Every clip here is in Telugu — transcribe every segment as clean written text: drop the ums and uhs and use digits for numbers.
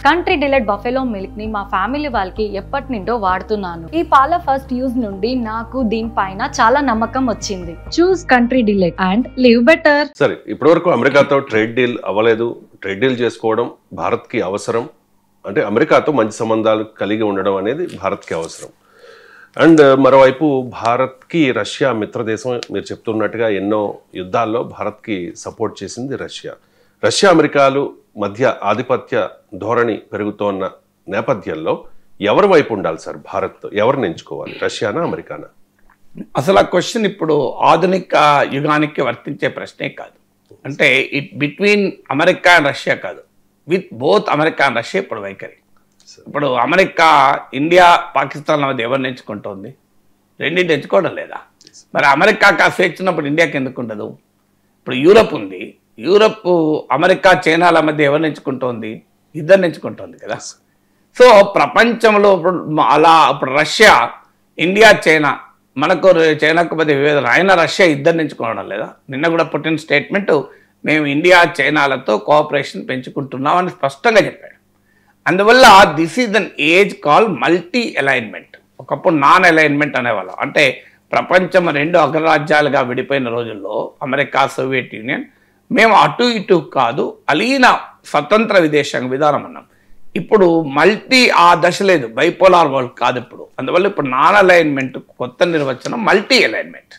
కంట్రీ డిలైట్ బఫెలో మిల్క్ ని మా ఫ్యామిలీ వాళ్ళకి ఎప్పటి నుండో వాడుతున్నాను. ఈ పాల ఫస్ట్ యూజ్ నుండి నాకు దీనిపైన చాలా నమ్మకం వచ్చింది. Choose country delight and live better. సరే, ఇప్పటివరకు అమెరికాతో ట్రేడ్ డీల్ అవ్వలేదు. ట్రేడ్ డీల్ చేసుకోవడం భారత్కి అవసరం. అంటే అమెరికాతో మంచి సంబంధాలు కలిగి ఉండడం అనేది భారత్కి అవసరం. అండ్ మరోవైపు భారత్కి రష్యా మిత్రదేశం. మీరు చెప్తున్నట్టుగా ఎన్నో యుద్ధాల్లో భారత్కి సపోర్ట్ చేసింది రష్యా. రష్యా అమెరికాలు మధ్య ఆధిపత్య ధోరణి పెరుగుతోన్న నేపథ్యంలో ఎవరి వైపు ఉండాలి సార్? భారత్ ఎవరిని ఎంచుకోవాలి, రష్యానా అమెరికానా? అసలు ఆ క్వశ్చన్ ఇప్పుడు ఆధునిక యుగానికి వర్తించే ప్రశ్నే కాదు. అంటే it between America and Russia కాదు, with both America and Russia ఇప్పుడు వైఖరి. ఇప్పుడు అమెరికా ఇండియా పాకిస్తాన్ మధ్య ఎవరిని ఎంచుకుంటోంది? రెండింటి ఎంచుకోవడం లేదా? మరి అమెరికాకి ఆ స్వేచ్ఛ ఉన్నప్పుడు ఇండియాకి ఎందుకు ఉండదు? ఇప్పుడు యూరప్ ఉంది, యూరప్ అమెరికా చైనాల మధ్య ఎవరిని ఎంచుకుంటోంది? ఇద్దరిని ఎంచుకుంటోంది కదా. సో ప్రపంచంలో ఇప్పుడు రష్యా, ఇండియా, చైనా, మనకు చైనాకు మధ్య విభేదం, ఆయన రష్యా ఇద్దరిని ఎంచుకోవడం లేదా? నిన్న కూడా పుట్టిన స్టేట్మెంట్, మేము ఇండియా చైనాలతో కోఆపరేషన్ పెంచుకుంటున్నాం అని స్పష్టంగా చెప్పాడు. అందువల్ల this is an age call multi alignment. ఒకప్పుడు నాన్ అలైన్మెంట్ అనేవాళ్ళం. అంటే ప్రపంచం రెండు అగ్రరాజ్యాలుగా విడిపోయిన రోజుల్లో అమెరికా, సోవియట్ యూనియన్, మేము అటు ఇటు కాదు, అలీన స్వతంత్ర విదేశాంగ విధానం అన్నాం. ఇప్పుడు మల్టీ ఆ దశ లేదు, బైపోలార్ వరల్డ్ కాదు ఇప్పుడు. అందువల్ల ఇప్పుడు నాన్ అలైన్మెంట్ కొత్త నిర్వచనం మల్టీ అలైన్మెంట్.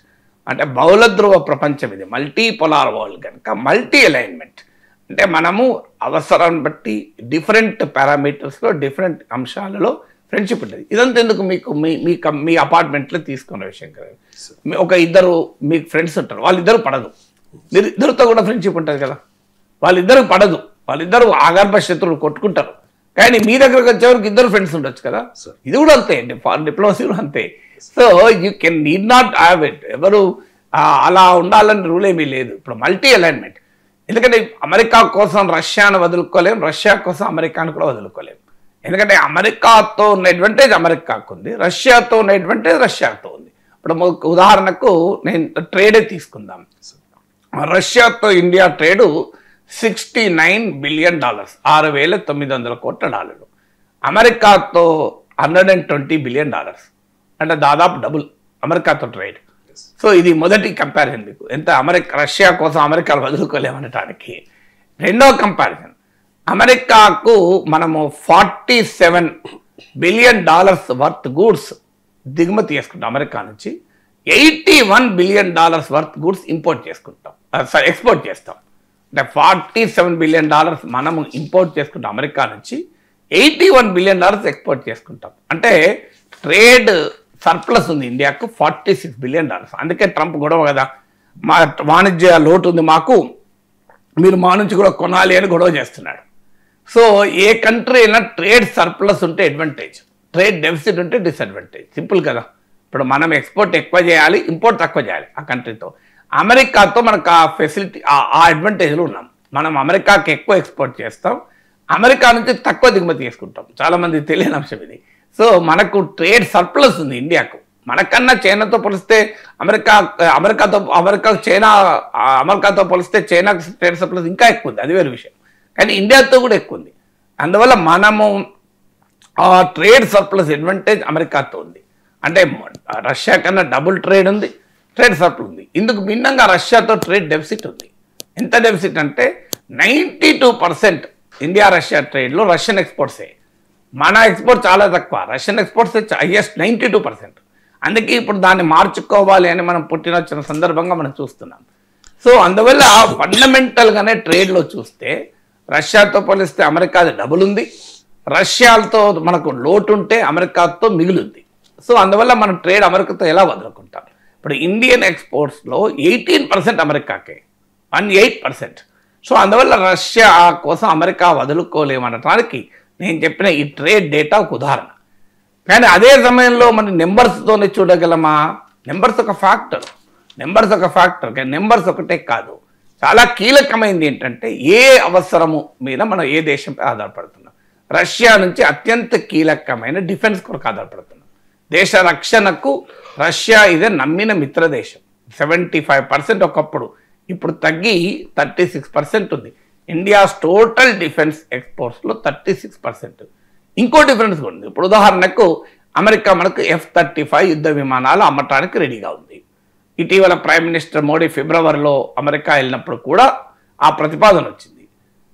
అంటే బహుళ ధ్రువ ప్రపంచం ఇది, మల్టీ పోలార్ వరల్డ్ కనుక మల్టీ అలైన్మెంట్. అంటే మనము అవసరాన్ని బట్టి డిఫరెంట్ పారామీటర్స్లో డిఫరెంట్ అంశాలలో ఫ్రెండ్షిప్ ఉంటుంది. ఇదంతా ఎందుకు మీకు మీ అపార్ట్మెంట్లో తీసుకున్న విషయం కదా. ఒక ఇద్దరు మీకు ఫ్రెండ్స్ ఉంటారు, వాళ్ళిద్దరు పడదు, మీరు ఇద్దరితో కూడా ఫ్రెండ్షిప్ ఉంటుంది కదా. వాళ్ళిద్దరు పడదు, వాళ్ళిద్దరు ఆగర్భ శత్రువులు కొట్టుకుంటారు, కానీ మీ దగ్గరకు వచ్చేవరకు ఇద్దరు ఫ్రెండ్స్ ఉండొచ్చు కదా. ఇది కూడా అంతే అండి, ఫారెన్ డిప్లొమసీ కూడా అంతే. So you can need not have it. ఎవరు అలా ఉండాలని రూల్ ఏమీ లేదు. ఇప్పుడు మల్టీ అలైన్మెంట్. ఎందుకంటే అమెరికా కోసం రష్యాను వదులుకోలేం, రష్యా కోసం అమెరికాను కూడా వదులుకోలేం. ఎందుకంటే అమెరికాతో ఉన్న అడ్వాంటేజ్ అమెరికాకు ఉంది, రష్యాతో ఉన్న అడ్వాంటేజ్ రష్యాతో ఉంది. ఇప్పుడు ఉదాహరణకు నేను ట్రేడే తీసుకుందాం. రష్యాతో ఇండియా ట్రేడు $69 బిలియన్, $6,900 కోట్ల. అమెరికాతో $120 బిలియన్, అంటే దాదాపు డబుల్ అమెరికాతో ట్రేడ్. సో ఇది మొదటి కంపారిజన్ మీకు. ఎంత రష్యా కోసం అమెరికాను వదులుకోలేమనటానికి. రెండో కంపారిజన్, అమెరికాకు మనము $47 బిలియన్ వర్త్ గూడ్స్ దిగుమతి చేసుకుంటాం అమెరికా నుంచి, $81 బిలియన్ వర్త్ గూడ్స్ ఇంపోర్ట్ చేసుకుంటాం, ఎక్స్పోర్ట్ చేస్తాం. అంటే $47 బిలియన్ మనము ఇంపోర్ట్ చేసుకుంటాం అమెరికా నుంచి, $81 బిలియన్ ఎక్స్పోర్ట్ చేసుకుంటాం. అంటే ట్రేడ్ సర్ప్లస్ ఉంది ఇండియాకు $46 బిలియన్. అందుకే ట్రంప్ గొడవ కదా, మా వాణిజ్య లోటు ఉంది మాకు, మీరు మా నుంచి కూడా కొనాలి అని గొడవ చేస్తున్నాడు. సో ఏ కంట్రీ అయినా ట్రేడ్ సర్ప్లస్ ఉంటే అడ్వాంటేజ్, ట్రేడ్ డెఫిసిట్ ఉంటే డిసడ్వాంటేజ్. సింపుల్ కదా. ఇప్పుడు మనం ఎక్స్పోర్ట్ ఎక్కువ చేయాలి, ఇంపోర్ట్ తక్కువ చేయాలి ఆ కంట్రీతో. అమెరికాతో మనకు ఆ ఫెసిలిటీ, ఆ అడ్వాంటేజ్లు ఉన్నాం. మనం అమెరికాకి ఎక్కువ ఎక్స్పోర్ట్ చేస్తాం, అమెరికా నుంచి తక్కువ దిగుమతి చేసుకుంటాం. చాలామంది తెలియని అంశం ఇది. సో మనకు ట్రేడ్ సర్ప్లస్ ఉంది ఇండియాకు. మనకన్నా చైనాతో పోలిస్తే అమెరికాతో పోలిస్తే చైనాకు ట్రేడ్ సర్ప్లస్ ఇంకా ఎక్కువ ఉంది, అది వేరే విషయం. కానీ ఇండియాతో కూడా ఎక్కువ ఉంది. అందువల్ల మనము ఆ ట్రేడ్ సర్ప్లస్ అడ్వాంటేజ్ అమెరికాతో ఉంది. అంటే రష్యా కన్నా డబుల్ ట్రేడ్ ఉంది, ట్రేడ్ సర్ప్లస్ ఉంది. ఇందుకు భిన్నంగా రష్యాతో ట్రేడ్ డెఫిసిట్ ఉంది. ఎంత డెఫిసిట్ అంటే 92% ఇండియా రష్యా ట్రేడ్లో రష్యన్ ఎక్స్పోర్ట్సే. మన ఎక్స్పోర్ట్ చాలా తక్కువ, రష్యన్ ఎక్స్పోర్ట్స్ హైయెస్ట్ 92%. అందుకే ఇప్పుడు దాన్ని మార్చుకోవాలి అని మనం పుట్టినొచ్చిన సందర్భంగా మనం చూస్తున్నాం. సో అందువల్ల ఫండమెంటల్గానే ట్రేడ్లో చూస్తే రష్యాతో పోలిస్తే అమెరికాది డబుల్ ఉంది, రష్యాతో మనకు లోటు ఉంటే అమెరికాతో మిగులుంది. సో అందువల్ల మనం ట్రేడ్ అమెరికాతో ఎలా వదులుకుంటాం? ఇప్పుడు ఇండియన్ ఎక్స్పోర్ట్స్లో 18% అమెరికాకే, 18%. సో అందువల్ల రష్యా కోసం అమెరికా వదులుకోలేమనటానికి నేను చెప్పిన ఈ ట్రేడ్ డేటా ఒక ఉదాహరణ. కానీ అదే సమయంలో మనం నెంబర్స్తోనే చూడగలమా? నెంబర్స్ ఒక ఫ్యాక్టర్, కానీ నెంబర్స్ ఒకటే కాదు. చాలా కీలకమైనది ఏంటంటే ఏ అవసరము మీద మనం ఏ దేశంపై ఆధారపడుతున్నాం. రష్యా నుంచి అత్యంత కీలకమైన డిఫెన్స్ కొరకు ఆధారపడుతున్నాం. దేశ రక్షణకు రష్యా ఇదే నమ్మిన మిత్ర దేశం. 75% ఒకప్పుడు ఇప్పుడు తగ్గి 36% ఉంది. ఇండియాస్ టోటల్ డిఫెన్స్ ఎక్స్పోర్ట్స్లో 36%. ఇంకో డిఫరెన్స్ ఉంది. ఇప్పుడు ఉదాహరణకు అమెరికా మనకు F-35 యుద్ధ విమానాలు అమ్మటానికి రెడీగా ఉంది. ఇటీవల ప్రైమ్ మినిస్టర్ మోడీ ఫిబ్రవరిలో అమెరికా వెళ్ళినప్పుడు కూడా ఆ ప్రతిపాదన వచ్చింది.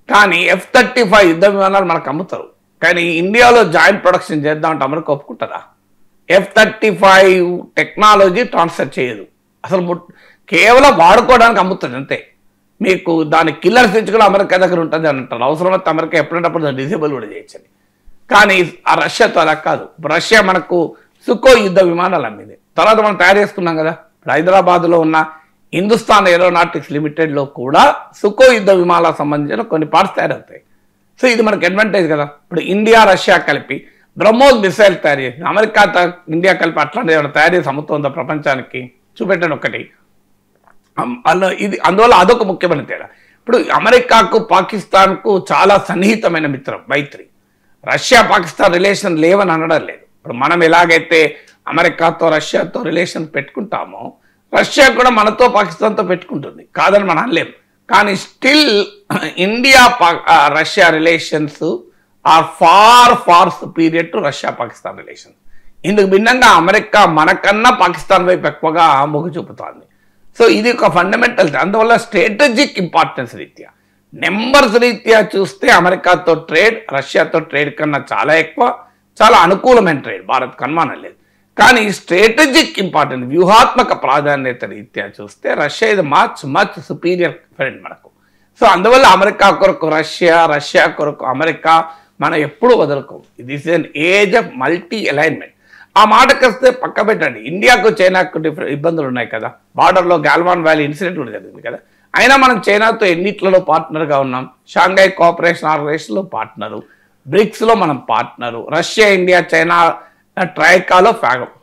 కానీ F-35 యుద్ధ విమానాలు మనకు అమ్ముతారు, కానీ ఇండియాలో జాయింట్ ప్రొడక్షన్ చేద్దామంటే అమెరికా ఒప్పుకుంటారా? F-35 టెక్నాలజీ ట్రాన్స్ఫర్ చేయదు, అసలు కేవలం వాడుకోవడానికి అమ్ముతుంది అంతే. మీకు దాని కిల్లర్ స్విచ్ కూడా అమెరికా దగ్గర ఉంటుంది అని అంటారు. అవసరమైతే అమెరికా ఎప్పుడంటప్పుడు డిసేబుల్ కూడా చేయొచ్చని. కానీ ఆ రష్యాతో అలా కాదు. రష్యా మనకు సుకోయ్ యుద్ధ విమానాలు అమ్మింది. తర్వాత మనం తయారు చేసుకున్నాం కదా. ఇప్పుడు హైదరాబాద్లో ఉన్న హిందుస్థాన్ ఏరోనాటిక్స్ లిమిటెడ్లో కూడా సుకోయ్ యుద్ధ విమానాలకు సంబంధించిన కొన్ని పార్ట్స్ తయారవుతాయి. సో ఇది మనకు అడ్వాంటేజ్ కదా. ఇప్పుడు ఇండియా రష్యా కలిపి బ్రహ్మోస్ మిసైల్ తయారు చేసింది. అమెరికా ఇండియా కలిపి అట్లాంటి ఏమైనా తయారు చేసి అమ్ముతుందా ప్రపంచానికి? చూపెట్టండి ఒకటి. ఇది అందువల్ల అదొక ముఖ్యమైన తేడా. ఇప్పుడు అమెరికాకు పాకిస్తాన్కు చాలా సన్నిహితమైన మిత్రం మైత్రి. రష్యా పాకిస్తాన్ రిలేషన్ లేవని అనడం లేదు. ఇప్పుడు మనం ఎలాగైతే అమెరికాతో రష్యాతో రిలేషన్ పెట్టుకుంటామో రష్యా కూడా మనతో పాకిస్తాన్తో పెట్టుకుంటుంది, కాదని మనం అనలేం. కానీ still India Russia relations are far superior to Russia Pakistan relations. ఇందుకు భిన్నంగా అమెరికా మనకన్నా పాకిస్తాన్ వైపు ఎక్కువగా మొగ్గు చూపుతోంది. సో ఇది ఒక ఫండమెంటల్. అందువల్ల స్ట్రాటజిక్ ఇంపార్టెన్స్ రీత్యా, నెంబర్స్ రీత్యా చూస్తే అమెరికాతో ట్రేడ్ రష్యాతో ట్రేడ్ కన్నా చాలా ఎక్కువ, చాలా అనుకూలమైన ట్రేడ్, భారత్ అనుమానం లేదు. కానీ స్ట్రాటజిక్ ఇంపార్టెన్స్, వ్యూహాత్మక ప్రాధాన్యత రీత్యా చూస్తే రష్యా ఇది మచ్ సుపీరియర్ ఫ్రెండ్ మనకు. సో అందువల్ల అమెరికా కొరకు రష్యా, రష్యా కొరకు అమెరికా మనం ఎప్పుడూ వదులుకోం. ఇది is an age of multi alignment. ఆ మాటకు వస్తే పక్క పెట్టండి, ఇండియాకు చైనాకు ఇబ్బందులు ఉన్నాయి కదా. బార్డర్లో గాల్వాన్ వ్యాలీ ఇన్సిడెంట్ కూడా జరిగింది కదా. అయినా మనం చైనాతో ఎన్నిట్లలో పార్ట్నర్గా ఉన్నాం. షాంఘై కోఆపరేషన్ ఆర్గనైజేషన్లో పార్ట్నరు, బ్రిక్స్లో మనం పార్ట్నరు, రష్యా ఇండియా చైనా ట్రైకాలో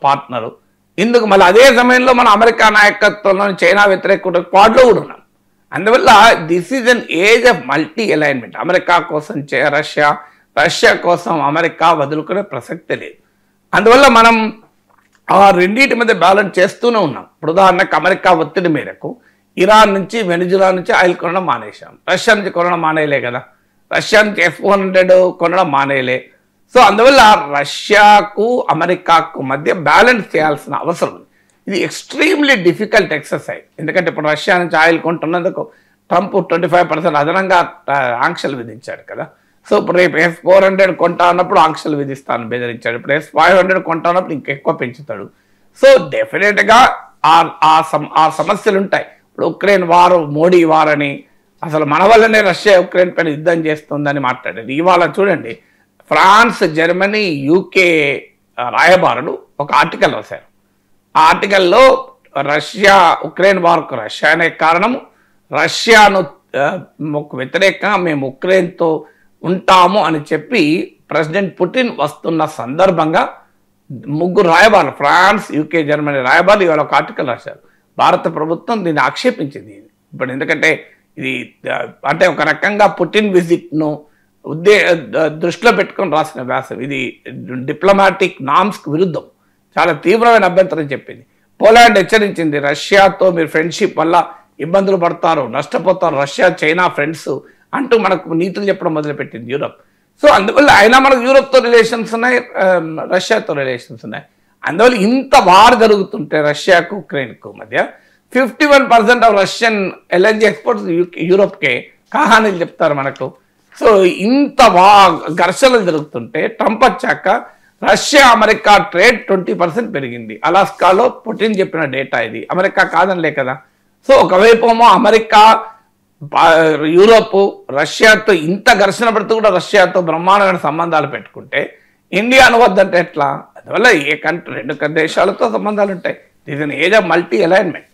పార్ట్నరు. ఇందుకు మళ్ళీ అదే సమయంలో మనం అమెరికా నాయకత్వంలో చైనా వ్యతిరేక క్వాడ్లో కూడా ఉన్నాం. అందువల్ల this is an age of multi alignment. America కోసం రష్యా, రష్యా కోసం అమెరికా వదులుకునే ప్రసక్తే లేదు. అందువల్ల మనం ఆ రెండింటి మీద బ్యాలెన్స్ చేస్తూనే ఉన్నాం. ఇప్పుడు ఉదాహరణకు అమెరికా ఒత్తిడి మేరకు ఇరాన్ నుంచి వెనిజులా నుంచి ఆయిల్ కొనడం మానేశాం. రష్యా నుంచి కొనడం మానేయలే కదా. రష్యా నుంచి F-100 కొనడం మానేయలే. సో అందువల్ల రష్యాకు అమెరికాకు మధ్య బ్యాలెన్స్ చేయాల్సిన అవసరం ఉంది. ఇది ఎక్స్ట్రీమ్లీ డిఫికల్ట్ ఎక్సర్సైజ్. ఎందుకంటే ఇప్పుడు రష్యా నుంచి ఆయిల్ కొంటున్నందుకు ట్రంప్ 25% అదనంగా ఆంక్షలు విధించాడు కదా. సో ఇప్పుడు రేపు F-400 కొంటా అన్నప్పుడు ఆంక్షలు విధిస్తాను బెదిరించాడు. ఇప్పుడు F-500 కొంటా అన్నప్పుడు ఇంకెక్కువ పెంచుతాడు. సో డెఫినెట్గా ఆ సమస్యలు ఉంటాయి. ఇప్పుడు ఉక్రెయిన్ వారు, మోడీ వారని, అసలు మన వల్లనే రష్యా ఉక్రెయిన్ పైన యుద్ధం చేస్తుందని మాట్లాడేది. ఇవాళ చూడండి, ఫ్రాన్స్, జర్మనీ, యూకే రాయబారులు ఒక ఆర్టికల్ రాశారు. ఆ ఆర్టికల్లో రష్యా ఉక్రెయిన్ వార్కు రష్యానే కారణము, రష్యాను వ్యతిరేకంగా మేము ఉక్రెయిన్తో ఉంటాము అని చెప్పి ప్రెసిడెంట్ పుటిన్ వస్తున్న సందర్భంగా ముగ్గురు రాయబారులు, ఫ్రాన్స్, యూకే, జర్మనీ రాయబారులు ఇవాళ ఒక ఆర్టికల్ రాశారు. భారత ప్రభుత్వం దీన్ని ఆక్షేపించింది. ఇప్పుడు ఎందుకంటే ఇది అంటే ఒక రకంగా పుటిన్ విజిట్ను దృష్టిలో పెట్టుకొని రాసిన వ్యాసం. ఇది డిప్లొమాటిక్ నామ్స్కి విరుద్ధం, చాలా తీవ్రమైన అభ్యంతరం చెప్పింది. పోలాండ్ హెచ్చరించింది, రష్యాతో మీరు ఫ్రెండ్షిప్ వల్ల ఇబ్బందులు పడతారు, నష్టపోతారు, రష్యా చైనా ఫ్రెండ్స్ అంటూ మనకు నీతులు చెప్పడం మొదలుపెట్టింది యూరప్. సో అందువల్ల అయినా మనకు యూరప్తో రిలేషన్స్ ఉన్నాయి, రష్యాతో రిలేషన్స్ ఉన్నాయి. అందువల్ల ఇంత వార్ జరుగుతుంటే రష్యాకు ఉక్రెయిన్కు మధ్య 51% ఆఫ్ రష్యన్ LNG ఎక్స్పోర్ట్స్ యూరోప్కే కహానీలు చెప్తారు మనకు. సో ఇంత ఘర్షణలు జరుగుతుంటే ట్రంప్ వచ్చాక రష్యా అమెరికా ట్రేడ్ 20% పెరిగింది. అలాస్కాలో పుటిన్ చెప్పిన డేటా ఇది, అమెరికా కాదనిలే కదా. సో ఒకవైపు ఏమో అమెరికా, యూరోప్ రష్యాతో ఇంత ఘర్షణ పడుతూ కూడా రష్యాతో బ్రహ్మాండమైన సంబంధాలు పెట్టుకుంటే ఇండియా అనవద్దంటే ఎట్లా? అందువల్ల రెండు దేశాలతో సంబంధాలు ఉంటాయి. ఇది ఏజ్ ఆఫ్ మల్టీ అలైన్మెంట్.